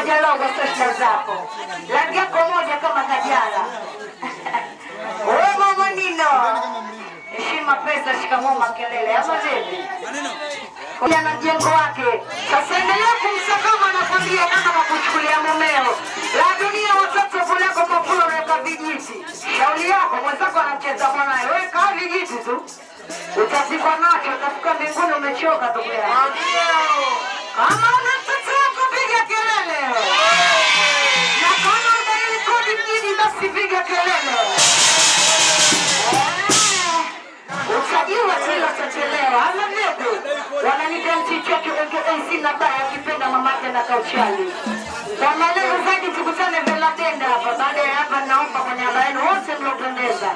Majalogo sasa zako. Rangi yako moja kama Kajala. Wewe mama Nino. Heshima pesa shikamoo makelele. Ama vipi? Kwa na jengo wake. Sasa endelea kumsakama na kwambia kama kuchukulia mumeo. La dunia watoto kuleko mafulo weka vijiti. Shauri yako mwenzako anacheza mwanae. Weka vijiti tu. Utazikwa nacho, utafika mbinguni umechoka ndugu yangu. Kama una mtoto wako piga kelele. Na kama udaili kodi mjini basi piga kelele. Utajua kila utachelewa. Ama vipi? Wananipa mchichoki sina baya akipenda mamake na kauchali. Kwa maelezo zaidi tukutane Velatenda hapa. Baada ya hapa naomba kwenye habari wote mliopendeza.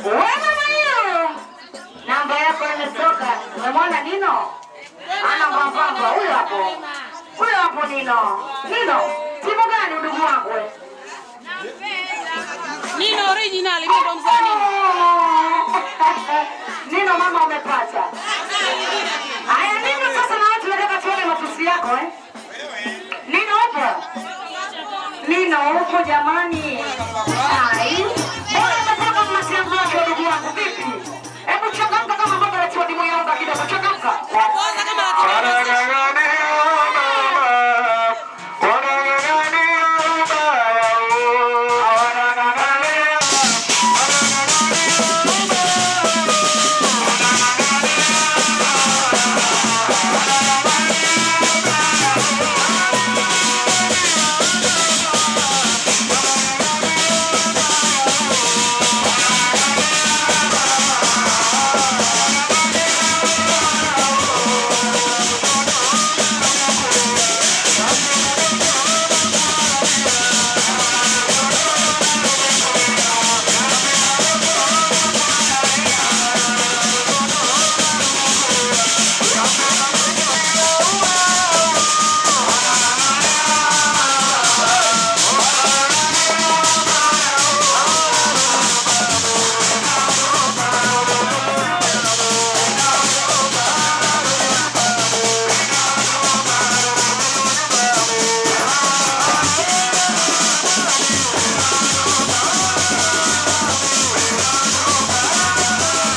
Wewe namba yako imetoka. Umemwona Nino? Ana mbamba huyo hapo. Huyo hapo Nino. Nino, timu gani ndugu wangu wewe? Nino original, mimi ndo mzani. Nino mama umepata. Haya Nino sasa na watu wanataka tuone matusi yako Nino upo? Nino upo jamani.